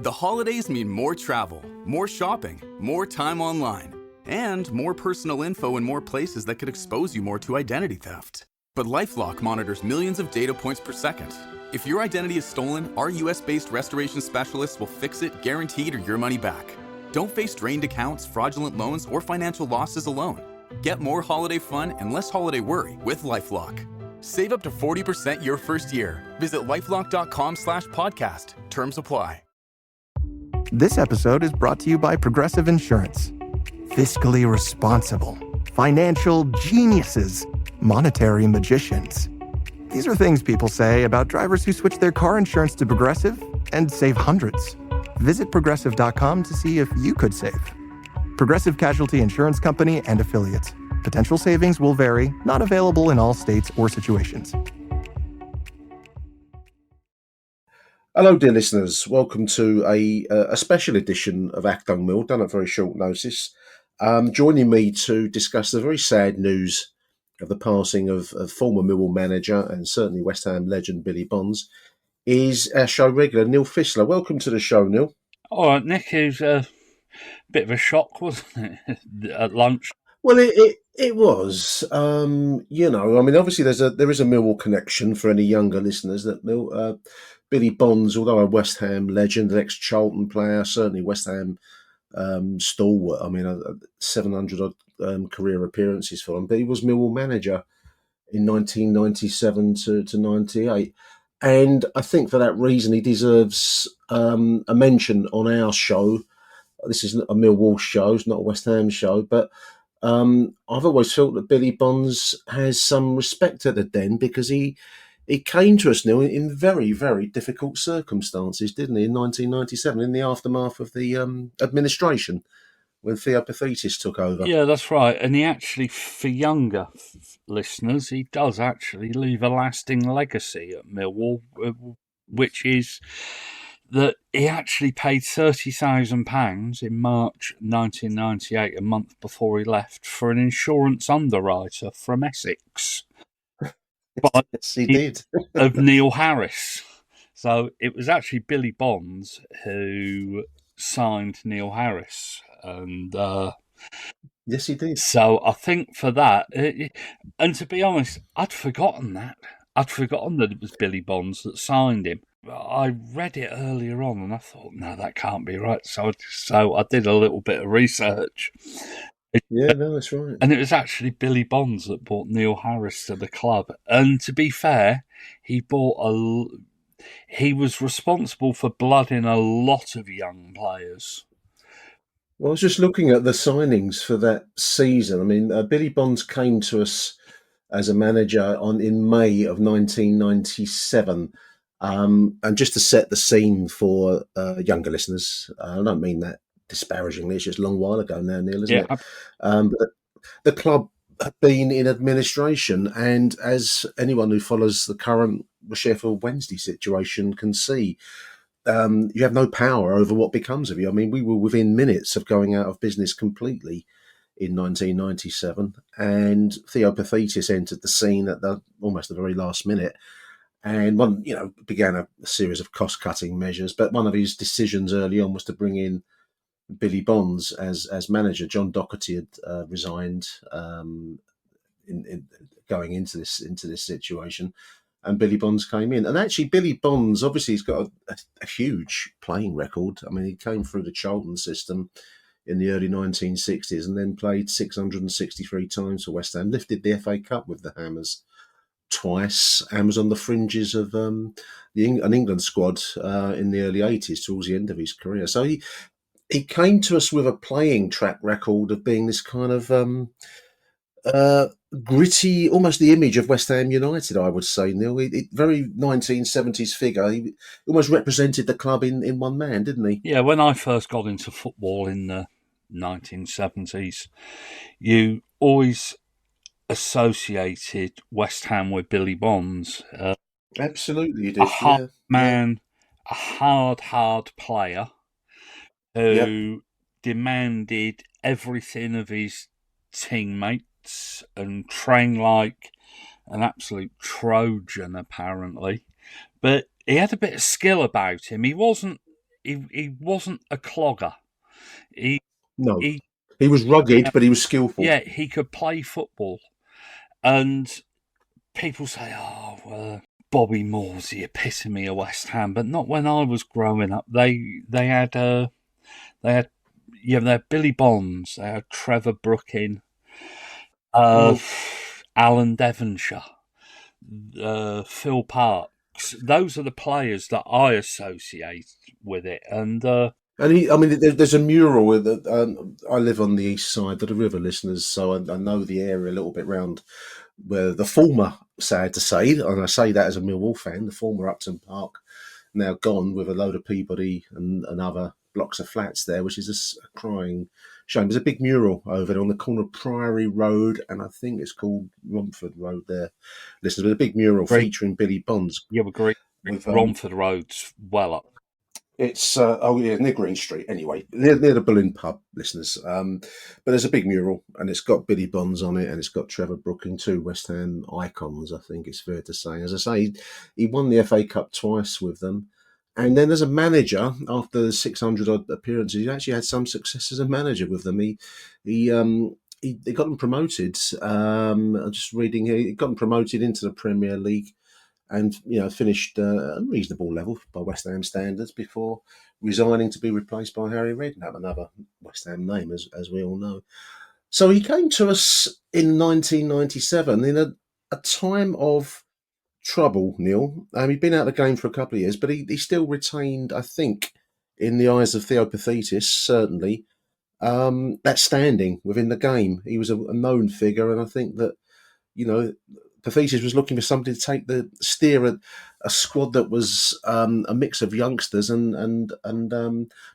The holidays mean more travel, more shopping, more time online, and more personal info in more places that could expose you more to identity theft. But LifeLock monitors millions of data points per second. If your identity is stolen, our US-based restoration specialists will fix it, guaranteed, or your money back. Don't face drained accounts, fraudulent loans, or financial losses alone. Get more holiday fun and less holiday worry with LifeLock. Save up to 40% your first year. Visit lifelock.com/podcast. Terms apply. This episode is brought to you by Progressive Insurance. Fiscally responsible, financial geniuses, monetary magicians. These are things people say about drivers who switch their car insurance to Progressive and save hundreds. Visit progressive.com to see if you could save. Progressive Casualty Insurance Company and Affiliates. Potential savings will vary, not available in all states or situations. Hello, dear listeners. Welcome to a special edition of Achtung Mill, done at very short notice. Joining me to discuss the very sad news of the passing of former Millwall manager and certainly West Ham legend Billy Bonds is our show regular, Neil Fissler. Welcome to the show, Neil. All right, Nick, it was a bit of a shock, wasn't it, at lunch? Well, it was. Obviously there is a Millwall connection for any younger listeners. That Billy Bonds, although a West Ham legend, an ex-Charlton player, certainly West Ham stalwart. 700 odd career appearances for him, but he was Millwall manager in 1997 to 98. And I think for that reason, he deserves a mention on our show. This isn't a Millwall show, it's not a West Ham show, but I've always felt that Billy Bonds has some respect at the Den because he came to us, Neil, in very, very difficult circumstances, didn't he, in 1997, in the aftermath of the administration, when Theo Pathetis took over. Yeah, that's right. And he actually, for younger listeners, he does actually leave a lasting legacy at Millwall, which is that he actually paid £30,000 in March 1998, a month before he left, for an insurance underwriter from Essex. But yes, he did. of Neil Harris. So it was actually Billy Bonds who signed Neil Harris. And yes, he did. So I think for that, and to be honest, I'd forgotten that. I'd forgotten that it was Billy Bonds that signed him. I read it earlier on and I thought, no, that can't be right. So I did a little bit of research. Yeah, no, that's right. And it was actually Billy Bonds that brought Neil Harris to the club. And to be fair, he was responsible for blooding a lot of young players. Well, I was just looking at the signings for that season. I mean, Billy Bonds came to us as a manager in May of 1997. And just to set the scene for younger listeners, I don't mean that disparagingly, it's just a long while ago now, Neil, isn't it? But the club had been in administration, and as anyone who follows the current Sheffield Wednesday situation can see, you have no power over what becomes of you. I mean, we were within minutes of going out of business completely in 1997, and Theo Pathetis entered the scene at almost the very last minute. And began a series of cost-cutting measures. But one of his decisions early on was to bring in Billy Bonds as manager. John Docherty had resigned in going into this situation, and Billy Bonds came in. And actually, Billy Bonds obviously has got a huge playing record. I mean, he came through the Charlton system in the early 1960s and then played 663 times for West Ham. Lifted the FA Cup with the Hammers twice, and was on the fringes of an England squad in the early 80s towards the end of his career. So he came to us with a playing track record of being this kind of gritty, almost the image of West Ham United, I would say, Neil. Very 1970s figure. He almost represented the club in one man, didn't he? Yeah, when I first got into football in the 1970s, you always associated West Ham with Billy Bonds. Absolutely, you did. A hard man, a hard player who demanded everything of his teammates and trained like an absolute Trojan, apparently. But he had a bit of skill about him. He wasn't he wasn't a clogger. He No, he he was rugged, but he was skillful. yeah, he could play football. And people say, "Oh, well, Bobby Moore's the epitome of West Ham," but not when I was growing up. They had they had Billy Bonds, they had Trevor Brooking, Alan Devonshire, Phil Parks. Those are the players that I associate with it, and There's a mural with I live on the east side of the river, listeners, so I know the area a little bit round where the former, sad to say, and I say that as a Millwall fan, the former Upton Park, now gone with a load of Peabody and other blocks of flats there, which is a crying shame. There's a big mural over there on the corner of Priory Road, and I think it's called Romford Road there. Listen, there's a big mural featuring Billy Bonds. Yeah, we're great. With Romford Road's well up. It's near Green Street anyway, near the Berlin pub, listeners. But there's a big mural, and it's got Billy Bonds on it, and it's got Trevor Brooking, two West Ham icons. I think it's fair to say. As I say, he won the FA Cup twice with them, and then as a manager, after 600 odd appearances, he actually had some success as a manager with them. He got them promoted. I'm just reading here. He got them promoted into the Premier League, and finished a reasonable level by West Ham standards before resigning to be replaced by Harry Redknapp, another West Ham name, as we all know. So he came to us in 1997 in a time of trouble, Neil. He'd been out of the game for a couple of years, but he still retained, I think, in the eyes of Theo Pathetis, certainly, that standing within the game. He was a known figure, and I think that, Pathetis was looking for somebody to take the steer at a squad that was a mix of youngsters and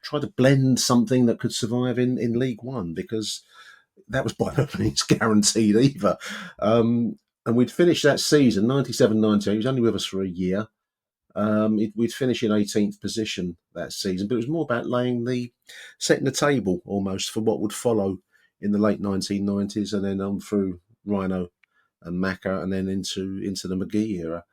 try to blend something that could survive in League One, because that was by no means guaranteed either. And we'd finished that season, 97-98. He was only with us for a year. We'd finish in 18th position that season, but it was more about setting the table almost for what would follow in the late 1990s and then on through Rhino and Macca, and then into the McGee era.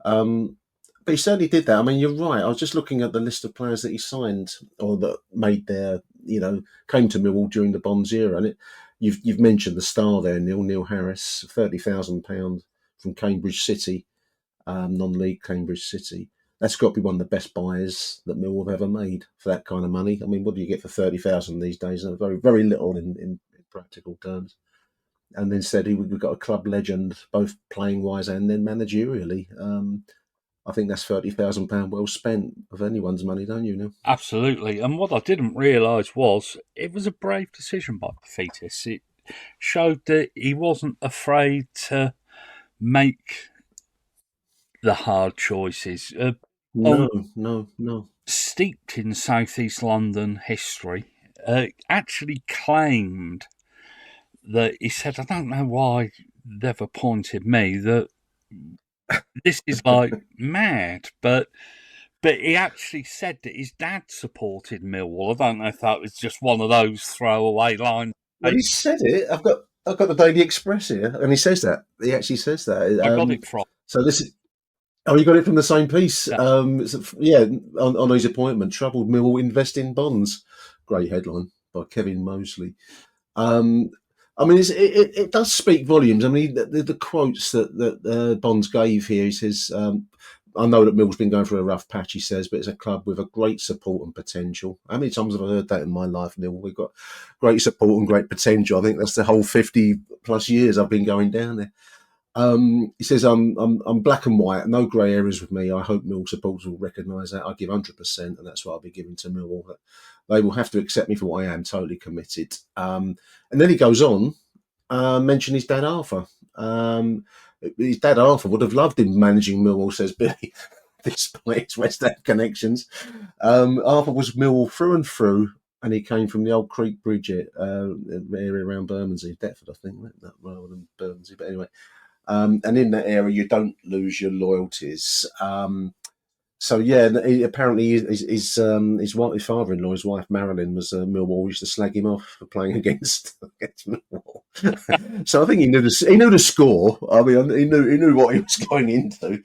But he certainly did that. I mean, you're right. I was just looking at the list of players that he signed or that made came to Millwall during the Bonds era, and you've mentioned the star there, Neil Harris, £30,000 from Cambridge City, non-league Cambridge City. That's got to be one of the best buys that Millwall have ever made for that kind of money. I mean, what do you get for 30,000 these days? Very, very little in practical terms. And instead, we've got a club legend, both playing wise and then managerially. I think that's £30,000 well spent of anyone's money, don't you, Neil? Absolutely. And what I didn't realise was it was a brave decision by Pathetis. It showed that he wasn't afraid to make the hard choices. No. Steeped in South East London history, actually claimed that he said, I don't know why they've appointed me, that this is like mad, but he actually said that his dad supported Millwall. I don't know if that was just one of those throwaway lines. Well, he said it. I've got the Daily Express here, and he says that. He actually says that. I got it from. So this is. Oh, you got it from the same piece. Yeah. On his appointment, troubled Millwall invest in bonds. Great headline by Kevin Mosley. It does speak volumes. I mean, the quotes that Bonds gave here, he says, I know that Mill's been going through a rough patch, he says, but it's a club with a great support and potential. How many times have I heard that in my life, Neil? We've got great support and great potential. I think that's the whole 50 plus years I've been going down there. He says, I'm black and white, no grey areas with me. I hope Mill supporters will recognise that. I give 100%, and that's what I'll be giving to Millwall. They will have to accept me for what I am, totally committed. And then he goes on, mention his dad Arthur. His dad Arthur would have loved him managing Millwall, says Billy, despite his West Ham connections. Arthur was Millwall through and through, and he came from the old Creek Bridge area around Bermondsey, Deptford, I think, that rather than Bermondsey. But anyway, and in that area, you don't lose your loyalties. Apparently his father-in-law, his wife Marilyn, was Millwall. Used to slag him off for playing against Millwall. So I think he knew the score. I mean, he knew what he was going into.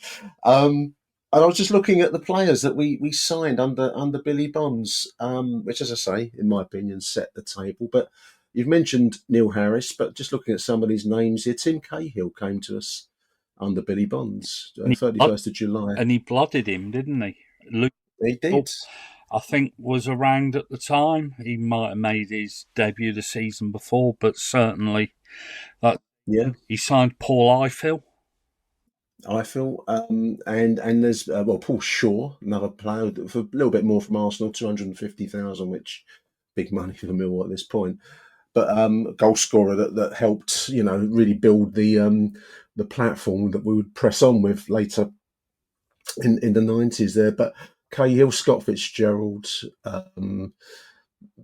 And I was just looking at the players that we signed under Billy Bonds, which, as I say, in my opinion, set the table. But you've mentioned Neil Harris, but just looking at some of these names here, Tim Cahill came to us under Billy Bonds, And 31st of July. he blooded him, didn't he? Luke, He did. I think, was around at the time. He might have made his debut the season before, but certainly he signed Paul Ifill. And there's Paul Shaw, another player for a little bit more from Arsenal, 250,000, which big money for Millwall at this point. But goal scorer that helped really build the platform that we would press on with later in the 90s there. But Cahill, Scott Fitzgerald,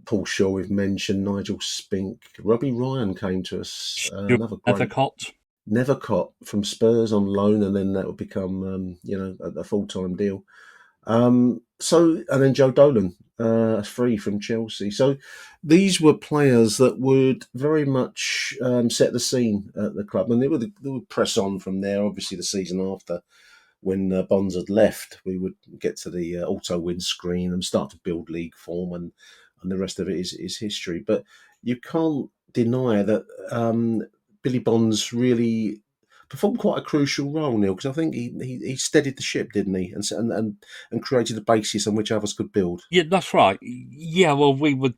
Paul Shaw we've mentioned, Nigel Spink, Robbie Ryan came to us, another great. Nethercott from Spurs on loan, and then that would become a full-time deal. And then Joe Dolan, free from Chelsea. So these were players that would very much set the scene at the club, and they would press on from there. Obviously, the season after, when Bonds had left, we would get to the auto win screen and start to build league form, and the rest of it is history. But you can't deny that Billy Bonds really performed quite a crucial role, Neil, because I think he steadied the ship, didn't he, and created the basis on which others could build. Yeah, that's right. Yeah, well, we were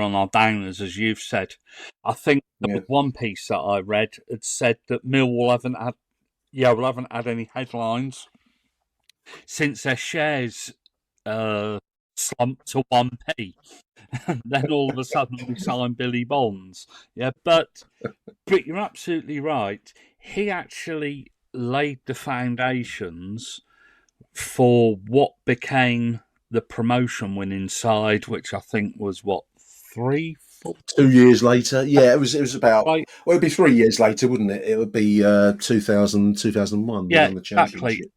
on our downers, as you've said. I think there was one piece that I read had said that Millwall haven't had any headlines since their shares slumped to 1p. And then all of a sudden we signed Billy Bonds. Yeah, but you're absolutely right. He actually laid the foundations for what became the promotion winning side, which I think was 3, 4, 2 years later. Yeah, it was about. Right. Well, it'd be 3 years later, wouldn't it? It would be 2000, 2001. Yeah, the championship. Exactly.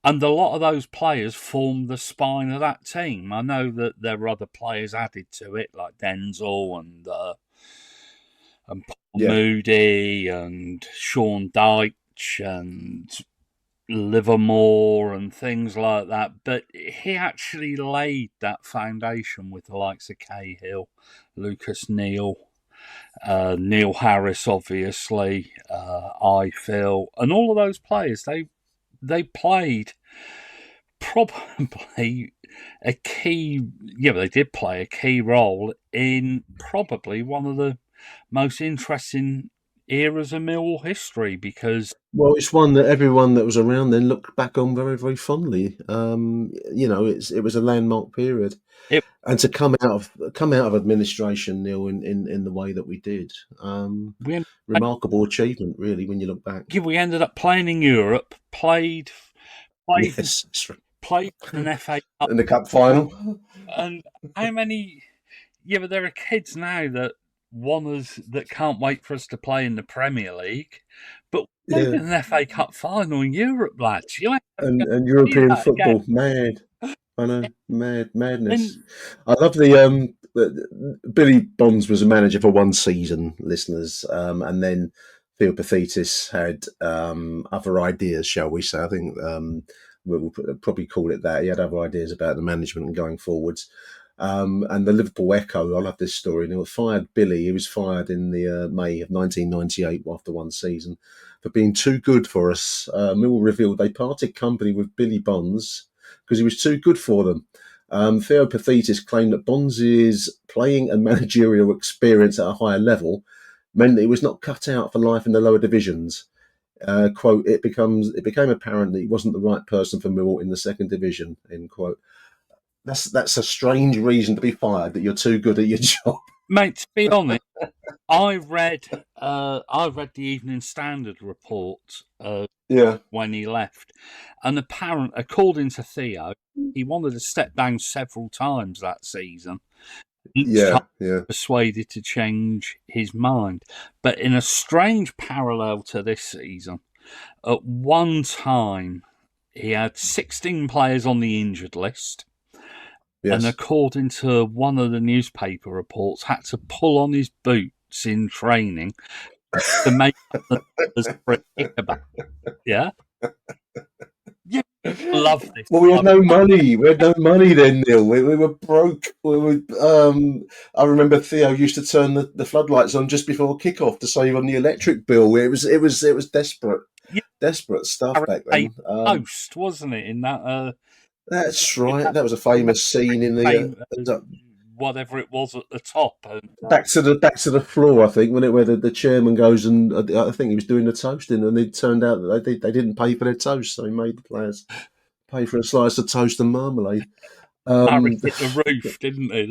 And a lot of those players formed the spine of that team. I know that there were other players added to it, like Denzel and Paul Moody and Sean Dyche and Livermore and things like that. But he actually laid that foundation with the likes of Cahill, Lucas Neal, Neil Harris, obviously, Ifill, and all of those players. They played probably a key. Yeah, they did play a key role in probably one of the most interesting eras of Millwall history, because it's one that everyone that was around then looked back on very, very fondly. It was a landmark period, and to come out of administration, Neil, in the way that we did, remarkable achievement, really, when you look back. Yeah, we ended up playing in Europe, played in an FA Cup in the cup final, and how many? Yeah, but there are kids now that can't wait for us to play in the Premier League, but we're in an FA Cup final in Europe, lads. And European football, mad. I know, madness. I love the Billy Bonds was a manager for one season, listeners, and then Theo Pathetis had other ideas, shall we say? I think we'll probably call it that. He had other ideas about the management and going forwards. And the Liverpool Echo, I love this story. He fired Billy. He was fired in the May of 1998 after one season for being too good for us. Millwall revealed they parted company with Billy Bonds because he was too good for them. Theo Pathetis claimed that Bonds' playing and managerial experience at a higher level meant that he was not cut out for life in the lower divisions. Quote, it became apparent that he wasn't the right person for Millwall in the second division, end quote. That's a strange reason to be fired, that you're too good at your job. Mate, to be honest, I read the Evening Standard report when he left, and according to Theo, he wanted to step down several times that season. Persuaded to change his mind. But in a strange parallel to this season, at one time he had 16 players on the injured list. Yes. And according to one of the newspaper reports, had to pull on his boots in training to make the numbers for a kickabout. Yeah? Yeah, Love this. Well, we had no money. We had no money then, Neil. We were broke. I remember Theo used to turn the floodlights on just before kickoff to save on the electric bill. It was desperate, Yeah, desperate stuff back then. Post, wasn't it? In that. That's right. That was a famous scene in the whatever it was at the top. And, back to the floor. I think where the chairman goes and I think he was doing the toasting, and it turned out that they didn't pay for their toast, so he made the players pay for a slice of toast and marmalade. Harris hit the roof, didn't he?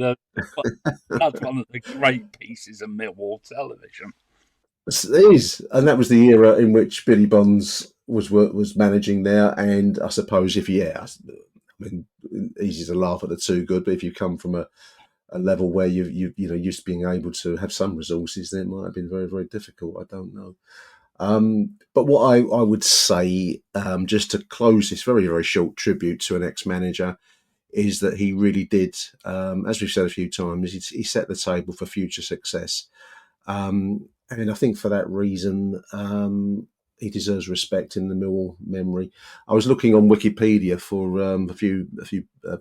That's one of the great pieces of Millwall television. It is, and that was the era in which Billy Bonds was managing there. And I suppose easy to laugh at the too good, but if you come from a level where you used to being able to have some resources, then it might have been very, very difficult. I don't know. But what I would say, just to close this very, very short tribute to an ex-manager, is that he really did, as we've said a few times, he set the table for future success. And I think for that reason, he deserves respect in the Millwall memory. I was looking on Wikipedia for a few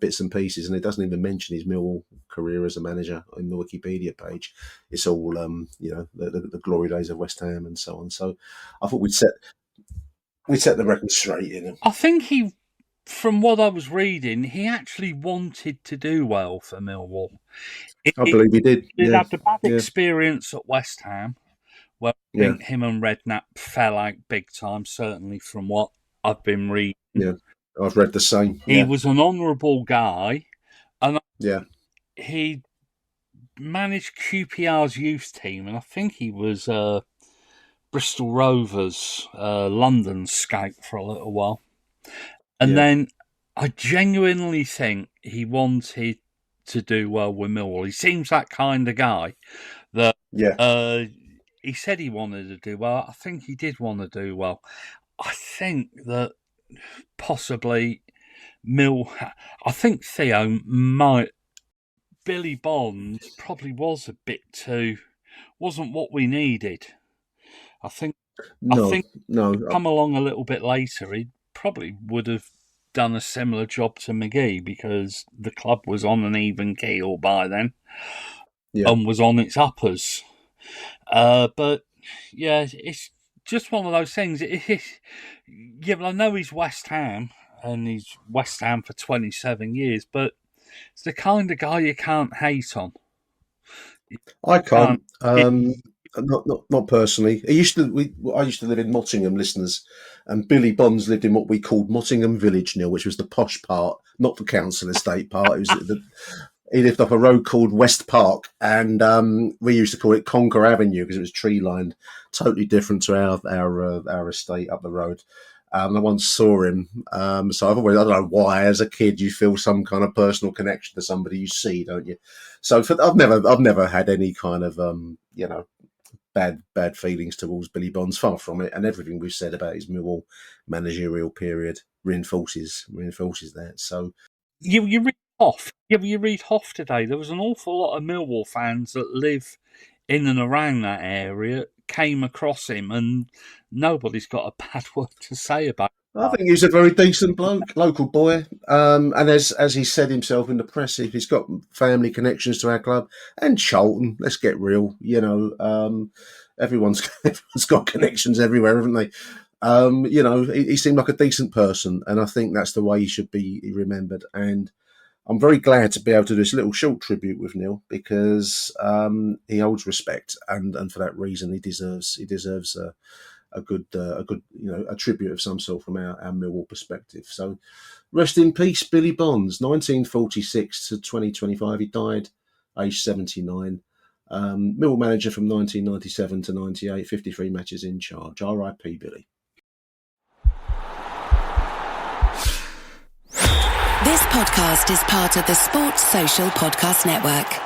bits and pieces, and it doesn't even mention his Millwall career as a manager in the Wikipedia page. It's all the glory days of West Ham and so on. So I thought we'd set the record straight. I think from what I was reading, he actually wanted to do well for Millwall. I believe he did. He had a bad experience at West Ham. Well, I think him and Redknapp fell out big time, certainly from what I've been reading. Yeah, I've read the same. He was an honourable guy, and he managed QPR's youth team, and I think he was Bristol Rovers London scout for a little while. And then I genuinely think he wanted to do well with Millwall. He seems that kind of guy that he said he wanted to do well. I think he did want to do well. I think that possibly I think Theo Billy Bonds probably was a bit wasn't what we needed. I think come along a little bit later, he probably would have done a similar job to McGee, because the club was on an even keel by then and was on its uppers. But it's just one of those things. But I know he's West Ham, and he's West Ham for 27 years, but it's the kind of guy you can't hate on. I can't. Not personally. I used to live in Mottingham, listeners, and Billy Bonds lived in what we called Mottingham Village, Neil, which was the posh part, not the council estate part. It was he lived up a road called West Park, and we used to call it Conquer Avenue because it was tree lined, totally different to our estate up the road. I once saw him, so I don't know why, as a kid, you feel some kind of personal connection to somebody you see, don't you? So I've never had any kind of bad feelings towards Billy Bonds, far from it, and everything we've said about his Millwall managerial period reinforces that. So you read Hoff. You read Hoff today. There was an awful lot of Millwall fans that live in and around that area came across him, and nobody's got a bad word to say about him. I think he's a very decent bloke, local boy, and as he said himself in the press, if he's got family connections to our club and Charlton, let's get real, everyone's got connections everywhere, haven't they? He seemed like a decent person, and I think that's the way he should be remembered. And I'm very glad to be able to do this little short tribute with Neil, because he holds respect, and for that reason, he deserves a good tribute of some sort from our Millwall perspective. So, rest in peace, Billy Bonds. 1946 to 2025, he died aged 79. Millwall manager from 1997 to 98, 53 matches in charge. R.I.P. Billy. This podcast is part of the Sports Social Podcast Network.